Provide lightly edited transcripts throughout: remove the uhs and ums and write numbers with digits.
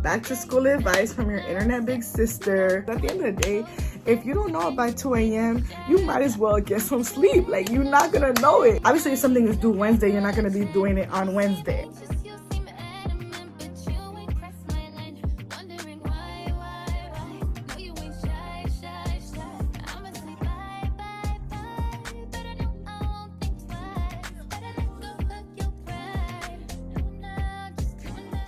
back to school advice from your internet big sister. At the end of the day, if you don't know it by 2 a.m., you might as well get some sleep. Like, you're not gonna know it. Obviously, if something is due Wednesday, you're not gonna be doing it on Wednesday.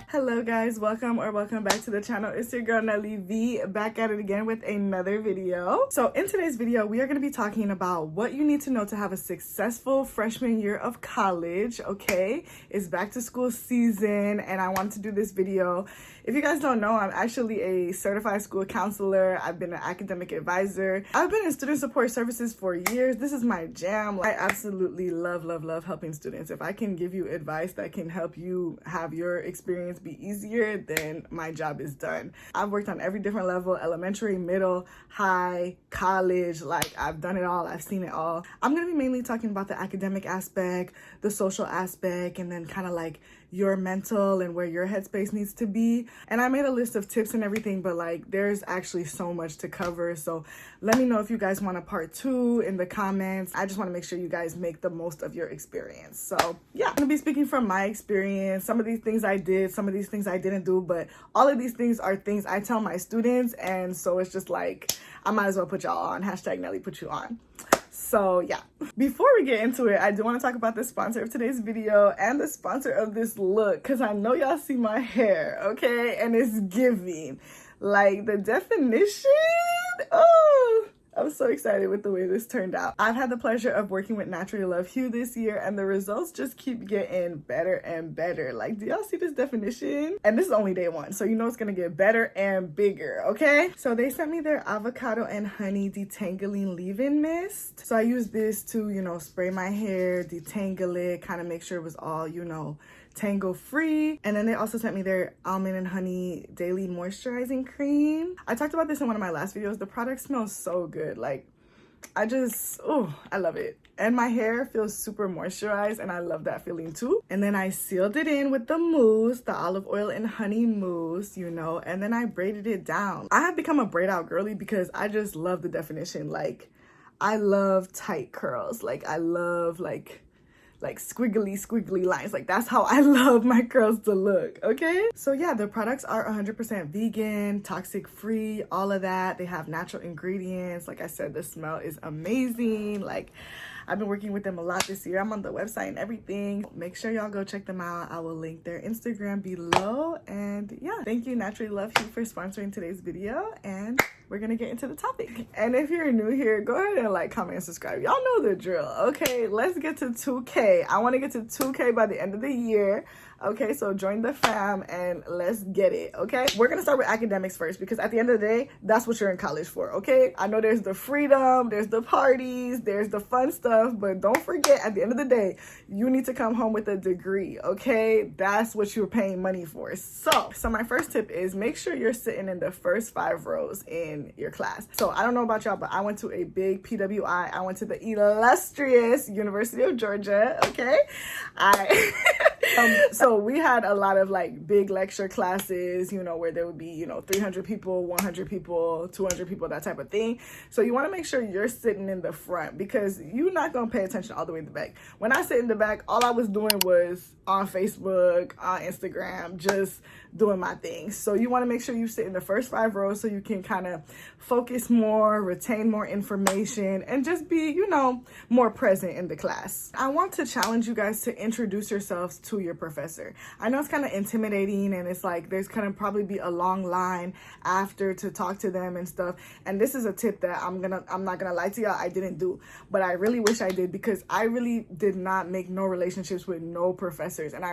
Hello guys, welcome back to the channel. It's your girl Nelly V, back at it again with another video. So in today's video, we are going to be talking about what you need to know to have a successful freshman year of college. Okay, it's back to school season and I wanted to do this video. If you guys don't know, I'm actually a certified school counselor. I've been an academic advisor. I've been in student support services for years. This is my jam. I absolutely love helping students. If I can give you advice that can help you have your experience be easier, then my job is done. I've worked on every different level: elementary, middle, high, college. Like, I've done it all. I've seen it all. I'm going to be mainly talking about the academic aspect, the social aspect, and then kind of like your mental and where your headspace needs to be. And I made a list of tips and everything, but like there's actually so much to cover. So let me know if you guys want a part 2 in the comments. I just want to make sure you guys make the most of your experience. So yeah, I'm gonna be speaking from my experience. Some of these things I did, some of these things I didn't do, but all of these things are things I tell my students. And so it's just like, I might as well put y'all on. Hashtag Nelly put you on. So yeah, before we get into it, I do want to talk about the sponsor of today's video and the sponsor of this look, because I know y'all see my hair, okay? And it's giving. Like, the definition, oh, I'm so excited with the way this turned out. I've had the pleasure of working with Naturally Love Hue this year, and the results just keep getting better and better. Like, do y'all see this definition? And this is only day 1, so you know it's gonna get better and bigger, okay? So they sent me their avocado and honey detangling leave-in mist. So I used this to, you know, spray my hair, detangle it, kind of make sure it was all, you know, tangle free. And then they also sent me their almond and honey daily moisturizing cream. I talked about this in one of my last videos. The product smells so good. Like, I love it. And my hair feels super moisturized, and I love that feeling too. And then I sealed it in with the mousse, the olive oil and honey mousse, you know, and then I braided it down. I have become a braid out girly because I just love the definition. Like, I love tight curls. Like, I love like squiggly lines. Like, that's how I love my curls to look, okay? So yeah, the products are 100% vegan, toxic free, all of that. They have natural ingredients. Like I said, the smell is amazing. Like, I've been working with them a lot this year. I'm on the website and everything. Make sure y'all go check them out. I will link their Instagram below. And yeah, thank you Naturally Love You for sponsoring today's video, and we're gonna get into the topic. And if you're new here, go ahead and like, comment, and subscribe. Y'all know the drill, okay? Let's get to 2K. I want to get to 2K by the end of the year. Okay, so join the fam and let's get it, okay? We're gonna start with academics first, because at the end of the day, that's what you're in college for, okay? I know there's the freedom, there's the parties, there's the fun stuff, but don't forget, at the end of the day, you need to come home with a degree, okay? That's what you're paying money for. So my first tip is make sure you're sitting in the first 5 rows in your class. So I don't know about y'all, but I went to a big PWI. I went to the illustrious University of Georgia, okay? So we had a lot of like big lecture classes, you know, where there would be, you know, 300 people, 100 people, 200 people, that type of thing. So you want to make sure you're sitting in the front, because you're not going to pay attention all the way in the back. When I sit in the back, all I was doing was on Facebook, on Instagram, just doing my thing. So you want to make sure you sit in the first 5 rows so you can kind of focus more, retain more information, and just be, you know, more present in the class. I want to challenge you guys to introduce yourselves to your professor. I know it's kind of intimidating, and it's like there's gonna probably be a long line after to talk to them and stuff. And this is a tip that I'm not gonna lie to y'all, I didn't do, but I really wish I did, because I really did not make no relationships with no professors. And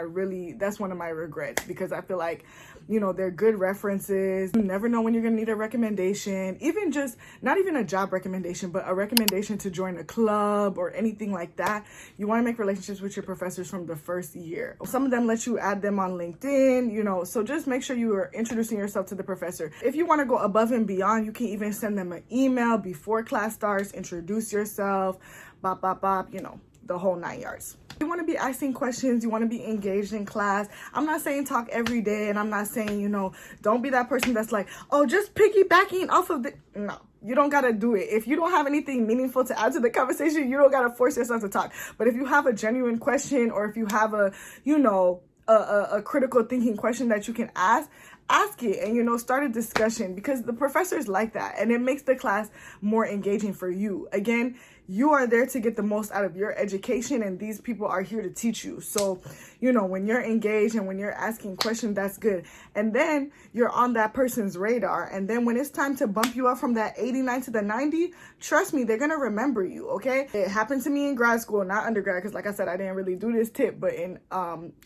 that's one of my regrets, because I feel like, you know, they're good references. You never know when you're gonna need a recommendation, even just not even a job recommendation, but a recommendation to join a club or anything like that. You want to make relationships with your professors from the first year. Some of them let you add them on LinkedIn, you know, so just make sure you are introducing yourself to the professor. If you want to go above and beyond, you can even send them an email before class starts, introduce yourself, bop, bop, bop, you know, the whole 9 yards. You want to be asking questions. You want to be engaged in class. I'm not saying talk every day, and I'm not saying, you know, don't be that person that's like, oh, just piggybacking off of the... No, you don't got to do it. If you don't have anything meaningful to add to the conversation, you don't got to force yourself to talk. But if you have a genuine question, or if you have a, you know, a critical thinking question that you can ask it, and, you know, start a discussion, because the professors like that, and it makes the class more engaging for you. Again, you are there to get the most out of your education, and these people are here to teach you. So, you know, when you're engaged and when you're asking questions, that's good. And then you're on that person's radar. And then when it's time to bump you up from that 89 to the 90, trust me, they're going to remember you, okay? It happened to me in grad school, not undergrad, because like I said, I didn't really do this tip, but in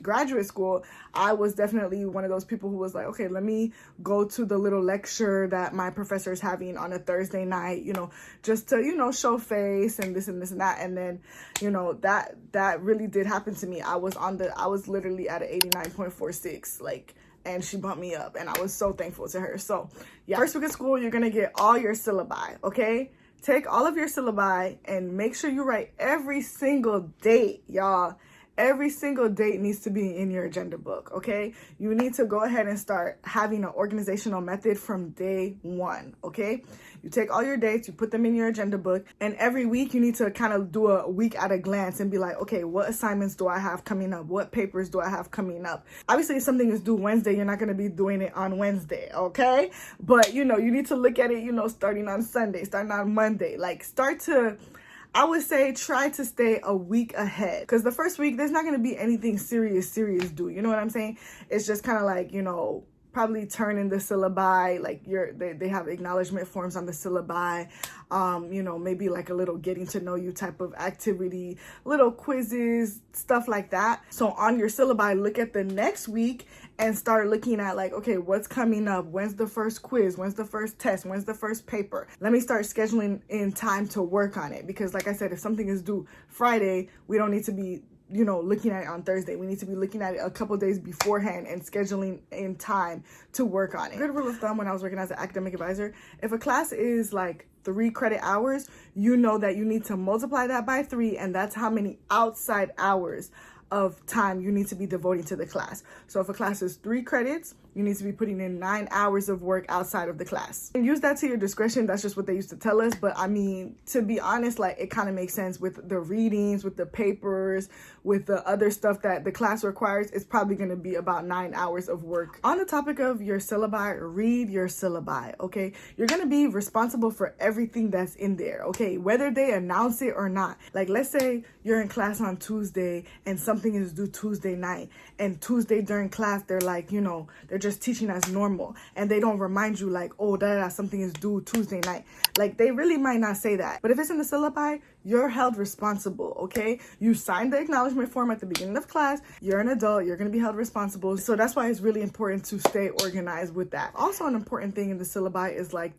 graduate school, I was definitely one of those people who was like, okay, let me go to the little lecture that my professor is having on a Thursday night, you know, just to, you know, show face and this and this and that. And then, you know, that really did happen to me. I was literally at an 89.46, like, and she bumped me up, and I was so thankful to her. So yeah, first week of school, you're gonna get all your syllabi, okay? Take all of your syllabi and make sure you write every single date, y'all. Every single date needs to be in your agenda book, okay? You need to go ahead and start having an organizational method from day one, okay? You take all your dates, you put them in your agenda book, and every week you need to kind of do a week at a glance and be like, okay, what assignments do I have coming up? What papers do I have coming up? Obviously, if something is due Wednesday, you're not going to be doing it on Wednesday, okay? But, you know, you need to look at it, you know, starting on Sunday, starting on Monday. Like, I would say try to stay a week ahead, because the first week there's not going to be anything serious due. You know what I'm saying? It's just kind of like, you know, probably turn in the syllabi, like they have acknowledgement forms on the syllabi, you know, maybe like a little getting to know you type of activity, little quizzes, stuff like that. So on your syllabi, look at the next week and start looking at like, okay, what's coming up? When's the first quiz? When's the first test? When's the first paper? Let me start scheduling in time to work on it, because like I said, if something is due Friday, we don't need to be, you know, looking at it on Thursday. We need to be looking at it a couple days beforehand and scheduling in time to work on it. Good rule of thumb when I was working as an academic advisor, if a class is like 3 credit hours, you know that you need to multiply that by 3, and that's how many outside hours of time you need to be devoting to the class. So if a class is 3 credits, you need to be putting in 9 hours of work outside of the class. And use that to your discretion. That's just what they used to tell us. But I mean, to be honest, like, it kind of makes sense with the readings, with the papers, with the other stuff that the class requires. It's probably going to be about 9 hours of work. On the topic of your syllabi, read your syllabi, okay? You're going to be responsible for everything that's in there, okay? Whether they announce it or not. Like, let's say you're in class on Tuesday and something is due Tuesday night, and Tuesday during class, they're like, you know, they're just teaching as normal, and they don't remind you like, oh, something is due Tuesday night. Like, they really might not say that. But if it's in the syllabi, you're held responsible, okay? You signed the acknowledgement form at the beginning of class. You're an adult. You're going to be held responsible. So that's why it's really important to stay organized with that. Also, an important thing in the syllabi is like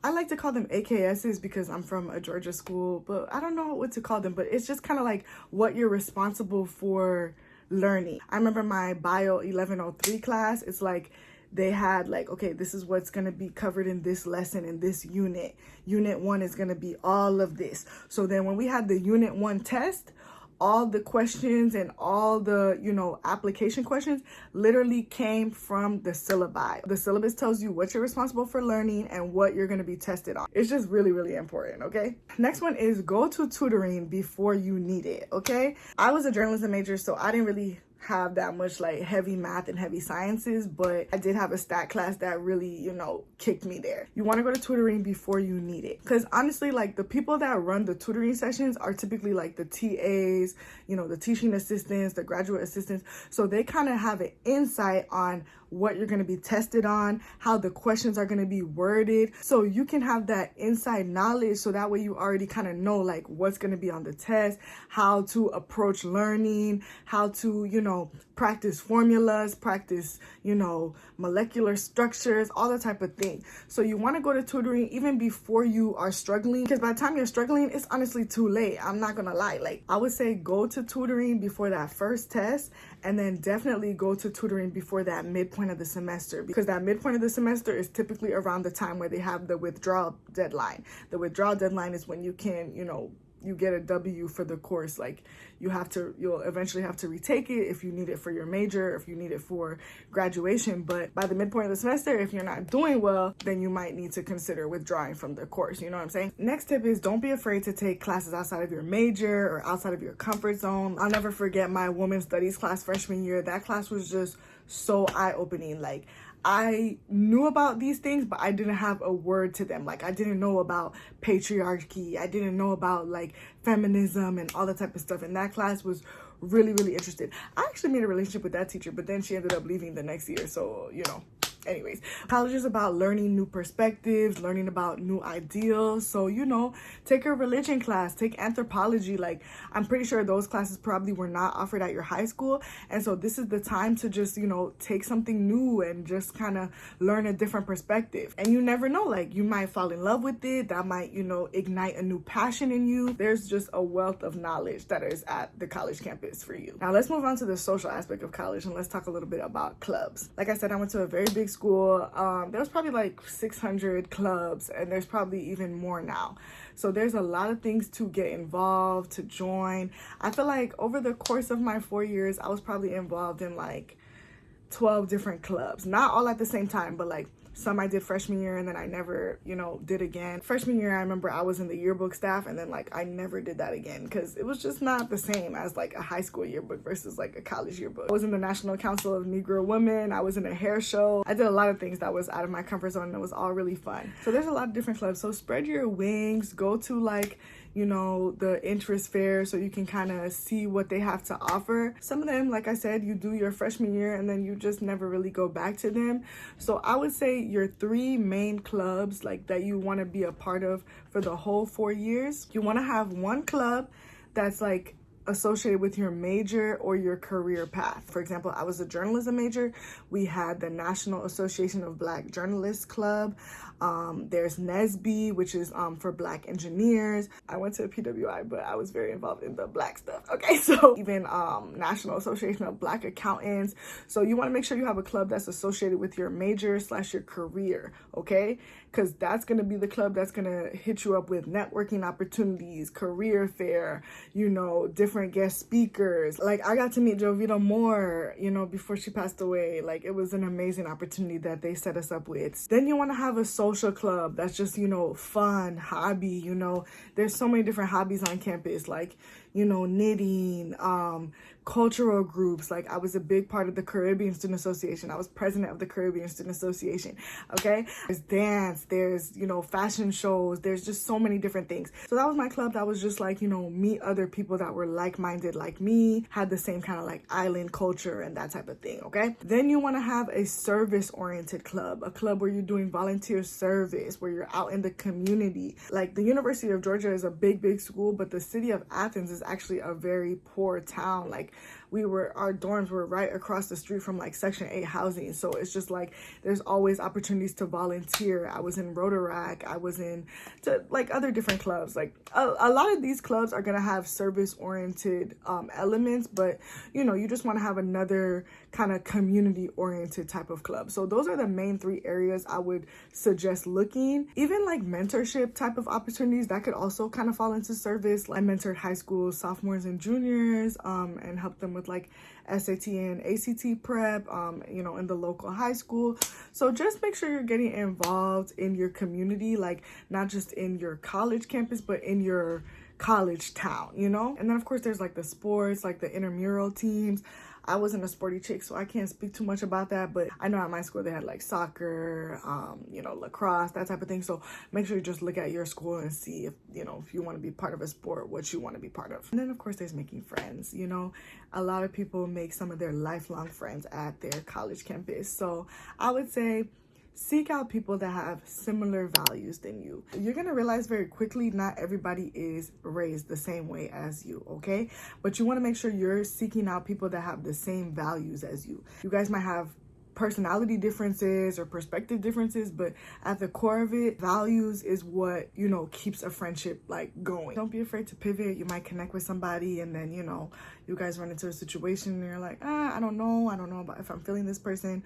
I like to call them AKSs because I'm from a Georgia school, but I don't know what to call them. But it's just kind of like what you're responsible for learning. I remember my bio 1103 class. It's like they had like, okay, this is what's going to be covered in this lesson in this unit. Unit 1 is going to be all of this. So then when we had the Unit 1 test, all the questions and all the, you know, application questions literally came from the syllabi. The syllabus tells you what you're responsible for learning and what you're going to be tested on. It's just really, really important, okay? Next one is go to tutoring before you need it, okay? I was a journalism major, so I didn't really have that much like heavy math and heavy sciences, but I did have a stat class that really, you know, kicked me there. You want to go to tutoring before you need it, because honestly, like, the people that run the tutoring sessions are typically like the TAs, you know, the teaching assistants, the graduate assistants, so they kind of have an insight on what you're going to be tested on, how the questions are going to be worded, so you can have that inside knowledge, so that way you already kind of know like what's going to be on the test, how to approach learning, how to, you know, practice formulas, practice, you know, molecular structures, all that type of thing. So you want to go to tutoring even before you are struggling, because by the time you're struggling, it's honestly too late. I'm not gonna lie. Like, I would say go to tutoring before that first test, and then definitely go to tutoring before that midpoint of the semester, because that midpoint of the semester is typically around the time where they have the withdrawal deadline. The withdrawal deadline is when you can, you know, you get a W for the course. Like, you'll eventually have to retake it if you need it for your major, if you need it for graduation. But by the midpoint of the semester, if you're not doing well, then you might need to consider withdrawing from the course. You know what I'm saying? Next tip is don't be afraid to take classes outside of your major or outside of your comfort zone. I'll never forget my women's studies class freshman year. That class was just so eye-opening. Like, I knew about these things, but I didn't have a word to them. Like, I didn't know about patriarchy. I didn't know about like feminism and all that type of stuff. And that class was really, really interesting. I actually made a relationship with that teacher, but then she ended up leaving the next year. So, you know, anyways, college is about learning new perspectives, learning about new ideals. So, you know, take a religion class, take anthropology. Like, I'm pretty sure those classes probably were not offered at your high school. And so this is the time to just, you know, take something new and just kind of learn a different perspective. And you never know, like, you might fall in love with it. That might, you know, ignite a new passion in you. There's just a wealth of knowledge that is at the college campus for you. Now, let's move on to the social aspect of college and let's talk a little bit about clubs. Like I said, I went to a very big school. There was probably like 600 clubs, and there's probably even more now. So there's a lot of things to get involved, to join. I feel like over the course of my 4 years, I was probably involved in like 12 different clubs, not all at the same time, but like some I did freshman year and then I never, you know, did again. Freshman year, I remember I was in the yearbook staff, and then like I never did that again because it was just not the same as like a high school yearbook versus like a college yearbook. I was in the National Council of Negro Women. I was in a hair show. I did a lot of things that was out of my comfort zone, and it was all really fun. So there's a lot of different clubs. So spread your wings, go to like, you know, the interest fair so you can kind of see what they have to offer. Some of them, like I said, you do your freshman year and then you just never really go back to them. So I would say your 3 main clubs like that you want to be a part of for the whole 4 years. You want to have one club that's like associated with your major or your career path. For example, I was a journalism major. We had the National Association of Black Journalists Club. There's NSBE, which is for Black engineers. I went to PWI, but I was very involved in the Black stuff. Okay, so even National Association of Black Accountants. So you want to make sure you have a club that's associated with your major / your career, okay? Because that's going to be the club that's going to hit you up with networking opportunities, career fair, you know, different guest speakers. Like, I got to meet Jovita Moore, you know, before she passed away. Like, it was an amazing opportunity that they set us up with. Then you want to have a social club that's just, you know, fun, hobby, you know. There's so many different hobbies on campus, like, you know, knitting, cultural groups. Like, I was a big part of the Caribbean Student Association. I was president of the Caribbean Student Association. Okay, there's dance, there's, you know, fashion shows, there's just so many different things. So that was my club. That was just like, you know, meet other people that were like-minded like me, had the same kind of like island culture and that type of thing. Okay, then you want to have a service-oriented club, a club where you're doing volunteer service, where you're out in the community. Like, the University of Georgia is a big school, but the city of Athens is actually a very poor town. Like, our dorms were right across the street from like Section 8 housing. So it's just like, there's always opportunities to volunteer. I was in Rotaract. I was in like other different clubs. Like a lot of these clubs are going to have service oriented elements, but you know, you just want to have another kind of community oriented type of club. So those are the main 3 areas I would suggest looking. Even like mentorship type of opportunities that could also kind of fall into service. I mentored high school sophomores and juniors and helped them with like SAT and ACT prep, you know, in the local high school. So just make sure you're getting involved in your community, like not just in your college campus, but in your college town, you know? And then of course there's like the sports, like the intramural teams. I wasn't a sporty chick, so I can't speak too much about that, but I know at my school they had like soccer, you know, lacrosse, that type of thing. So make sure you just look at your school and see if, you know, if you want to be part of a sport, what you want to be part of. And then of course there's making friends. You know, a lot of people make some of their lifelong friends at their college campus. So I would say seek out people that have similar values than you. You're gonna realize very quickly not everybody is raised the same way as you, okay? But you wanna make sure you're seeking out people that have the same values as you. You guys might have personality differences or perspective differences, but at the core of it, values is what, you know, keeps a friendship like going. Don't be afraid to pivot. You might connect with somebody and then, you know, you guys run into a situation and you're like, I don't know about if I'm feeling this person.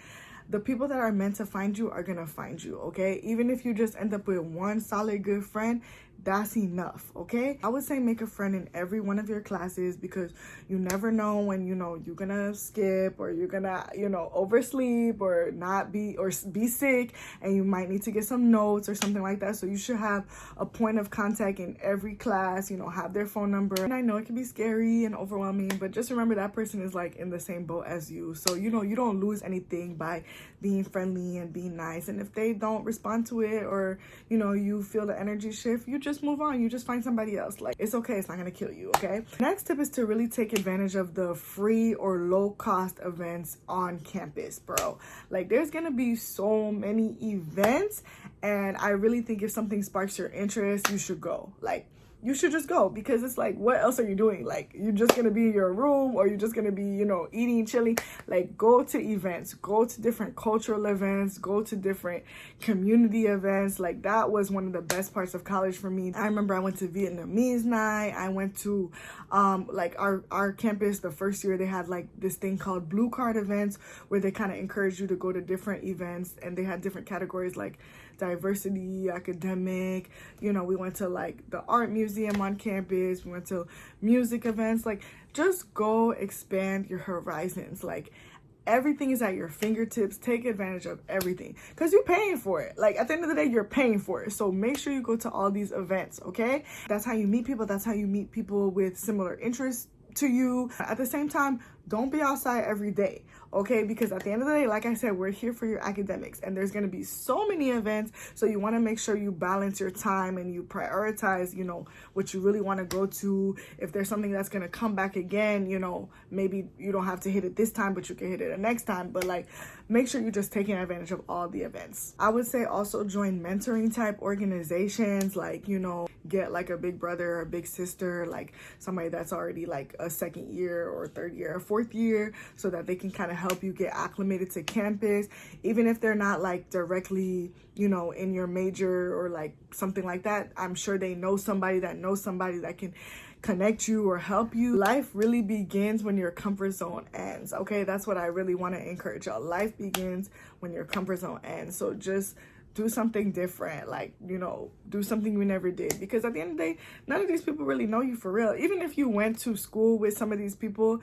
The people that are meant to find you are gonna find you, okay? Even if you just end up with one solid good friend, that's enough. Okay, I would say make a friend in every one of your classes, because you never know when, you know, you're gonna skip, or you're gonna, you know, oversleep, or not be, or be sick, and you might need to get some notes or something like that. So you should have a point of contact in every class, you know, have their phone number. And I know it can be scary and overwhelming, but just remember that person is like in the same boat as you. So, you know, you don't lose anything by being friendly and being nice. And if they don't respond to it, or, you know, you feel the energy shift, you just move on. You just find somebody else. Like, it's okay. It's not gonna kill you. Okay. Next tip is to really take advantage of the free or low cost events on campus, bro. Like, there's gonna be so many events, and I really think if something sparks your interest, you should go. Like, you should just go, because it's like, what else are you doing? Like, you're just gonna be in your room, or you're just gonna be, you know, eating, chilling. Like, go to events, go to different cultural events, go to different community events. Like, that was one of the best parts of college for me. I remember I went to Vietnamese night. I went to like our campus, the first year, they had like this thing called blue card events, where they kind of encourage you to go to different events, and they had different categories like diversity, academic. You know, we went to like the art museum on campus, we went to music events. Like, just go expand your horizons. Like, everything is at your fingertips. Take advantage of everything, because you're paying for it. Like, at the end of the day, you're paying for it. So make sure you go to all these events. Okay, that's how you meet people. That's how you meet people with similar interests to you. At the same time, don't be outside every day, okay? Because at the end of the day, like I said, we're here for your academics, and there's going to be so many events. So you want to make sure you balance your time and you prioritize, you know, what you really want to go to. If there's something that's going to come back again, you know, maybe you don't have to hit it this time, but you can hit it the next time. But like, make sure you're just taking advantage of all the events. I would say also join mentoring type organizations, like, you know, get like a big brother or a big sister, like somebody that's already like a second year or third year or fourth year, so that they can kind of help you get acclimated to campus. Even if they're not like directly, you know, in your major or like something like that, I'm sure they know somebody that knows somebody that can connect you or help you. Life really begins when your comfort zone ends. Okay, that's what I really want to encourage y'all. Life begins when your comfort zone ends. So just do something different, like, you know, do something you never did, because at the end of the day, none of these people really know you for real. Even if you went to school with some of these people,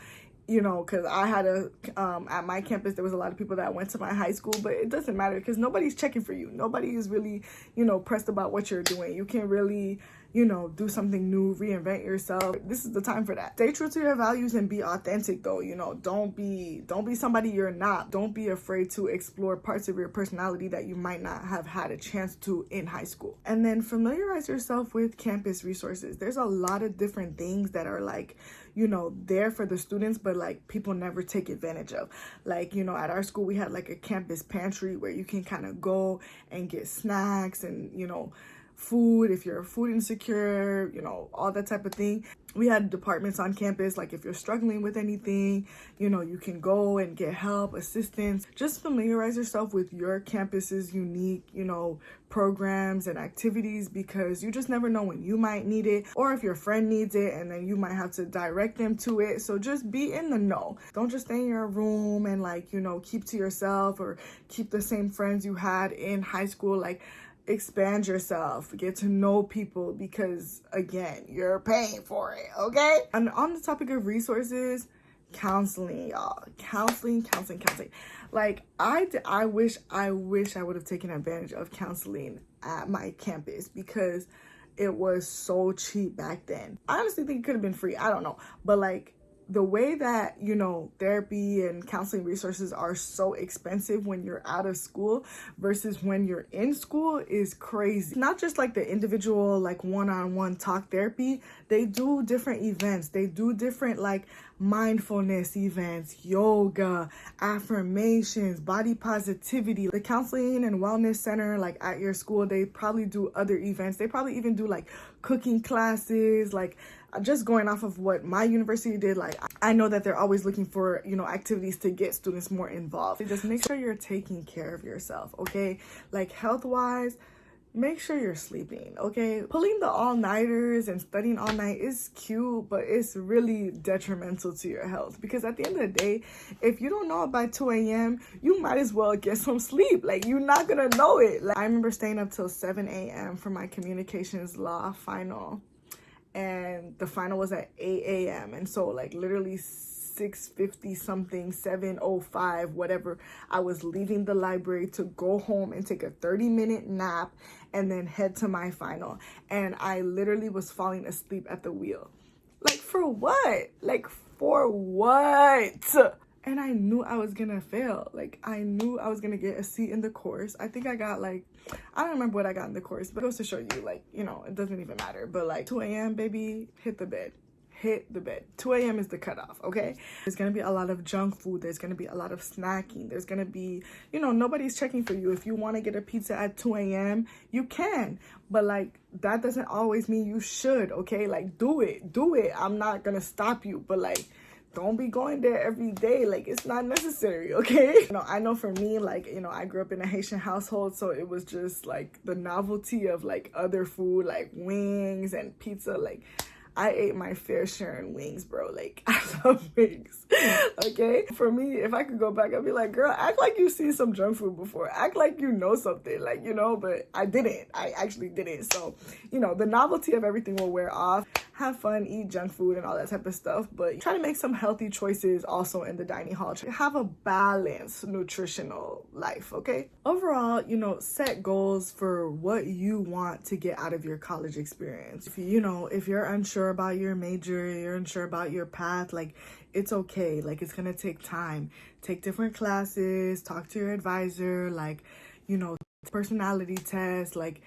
you know, because I had at my campus, there was a lot of people that went to my high school, but it doesn't matter, because nobody's checking for you. Nobody is really, you know, pressed about what you're doing. You can really, you know, do something new, reinvent yourself. This is the time for that. Stay true to your values and be authentic, though. You know, don't be somebody you're not. Don't be afraid to explore parts of your personality that you might not have had a chance to in high school. And then familiarize yourself with campus resources. There's a lot of different things that are like, you know, there for the students, but like people never take advantage of. Like, you know, at our school, we had like a campus pantry where you can kind of go and get snacks and, you know, food if you're food insecure, you know, all that type of thing. We had departments on campus, like if you're struggling with anything, you know, you can go and get help, assistance. Just familiarize yourself with your campus's unique, you know, programs and activities, because you just never know when you might need it, or if your friend needs it, and then you might have to direct them to it. So just be in the know. Don't just stay in your room and like, you know, keep to yourself, or keep the same friends you had in high school. Like, expand yourself, get to know people, because again, you're paying for it. Okay. And on the topic of resources, counseling, y'all. Counseling. Like, I wish I would have taken advantage of counseling at my campus, because it was so cheap back then. I honestly think it could have been free. I don't know. But like, the way that, you know, therapy and counseling resources are so expensive when you're out of school versus when you're in school is crazy. Not just like the individual, like one-on-one talk therapy. They do different events. They do different like mindfulness events, yoga, affirmations, body positivity. The counseling and wellness center, like at your school, they probably do other events. They probably even do like cooking classes. Like, just going off of what my university did, like, I know that they're always looking for, you know, activities to get students more involved. So just make sure you're taking care of yourself, okay? Like, health-wise, make sure you're sleeping, okay? Pulling the all-nighters and studying all night is cute, but it's really detrimental to your health, because at the end of the day, if you don't know it by 2 a.m., you might as well get some sleep. Like, you're not gonna know it. Like, I remember staying up till 7 a.m. for my communications law final, and the final was at 8 a.m. and so like literally 6:50 something, 7:05, whatever, I was leaving the library to go home and take a 30-minute nap and then head to my final. And I literally was falling asleep at the wheel. Like, for what? Like, for what? And I knew I was gonna fail. Like, I knew I was gonna get a C in the course. I think I got like, I don't remember what I got in the course, but it goes to show you, like, you know, it doesn't even matter. But like 2 a.m., baby, hit the bed. Hit the bed. 2 a.m. is the cutoff, okay? There's gonna be a lot of junk food. There's gonna be a lot of snacking. There's gonna be, you know, nobody's checking for you. If you want to get a pizza at 2 a.m., you can. But like, that doesn't always mean you should, okay? Like, do it. Do it. I'm not gonna stop you. But like, don't be going there every day. Like, it's not necessary, okay? You know, I know for me, like, you know, I grew up in a Haitian household, so it was just like the novelty of like other food, like wings and pizza. Like, I ate my fair share in wings, bro. Like, I love wings, okay? For me, if I could go back, I'd be like, girl, act like you've seen some junk food before. Act like you know something, like, you know, but I didn't. I actually didn't. So, you know, the novelty of everything will wear off. Have fun, eat junk food and all that type of stuff, but try to make some healthy choices also in the dining hall. Have a balanced nutritional life, okay? Overall, you know, set goals for what you want to get out of your college experience. If you know, if you're unsure about your major, you're unsure about your path, like, it's okay. Like, it's gonna take time. Take different classes, talk to your advisor, like, you know, personality test, like,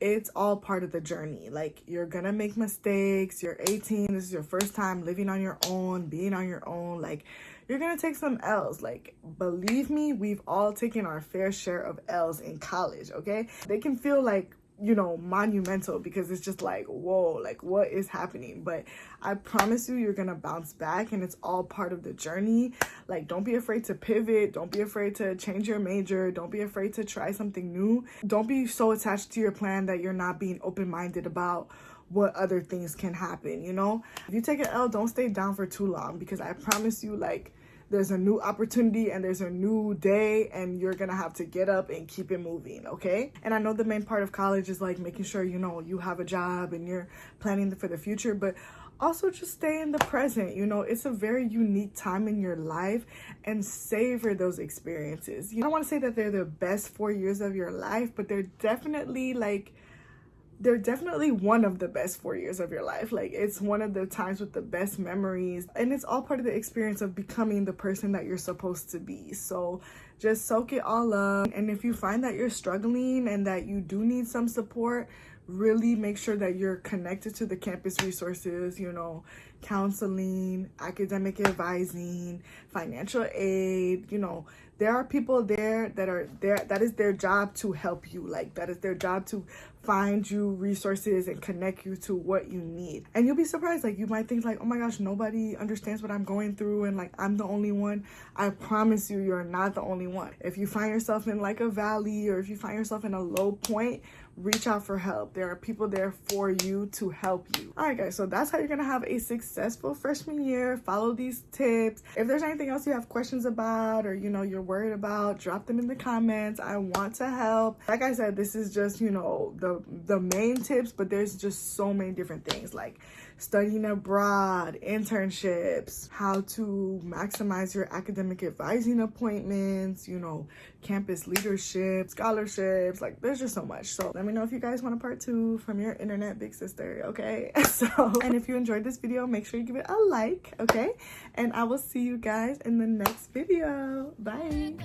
it's all part of the journey. Like, you're gonna make mistakes. You're 18. This is your first time living on your own, being on your own. Like, you're gonna take some L's. Like, believe me, we've all taken our fair share of L's in college, okay? They can feel like, you know, monumental, because it's just like, whoa, like, what is happening? But I promise you, you're gonna bounce back, and it's all part of the journey. Like, don't be afraid to pivot. Don't be afraid to change your major. Don't be afraid to try something new. Don't be so attached to your plan that you're not being open-minded about what other things can happen, you know? If you take an L, don't stay down for too long, because I promise you, like, there's a new opportunity and there's a new day, and you're gonna have to get up and keep it moving, okay? And I know the main part of college is like making sure, you know, you have a job and you're planning for the future, but also just stay in the present. You know, it's a very unique time in your life, and savor those experiences. You don't want to say that they're the best 4 years of your life, but they're definitely one of the best 4 years of your life. Like, it's one of the times with the best memories, and it's all part of the experience of becoming the person that you're supposed to be. So just soak it all up. And if you find that you're struggling and that you do need some support, really make sure that you're connected to the campus resources, you know, counseling, academic advising, financial aid. You know, there are people there that is their job to help you. Like, that is their job to find you resources and connect you to what you need. And you'll be surprised. Like, you might think like, oh my gosh, nobody understands what I'm going through, and like, I'm the only one. I promise you, you're not the only one. If you find yourself in like a valley, or if you find yourself in a low point, reach out for help. There are people there for you to help you. All right, guys, so that's how you're gonna have a successful freshman year. Follow these tips. If there's anything else you have questions about, or, you know, you're worried about, drop them in the comments. I want to help. Like I said, this is just, you know, the main tips, but there's just so many different things, like studying abroad, internships, how to maximize your academic advising appointments, you know, campus leadership, scholarships. Like, there's just so much. So let me know if you guys want a part 2 from your internet big sister, okay? So, and if you enjoyed this video, make sure you give it a like, okay? And I will see you guys in the next video. Bye.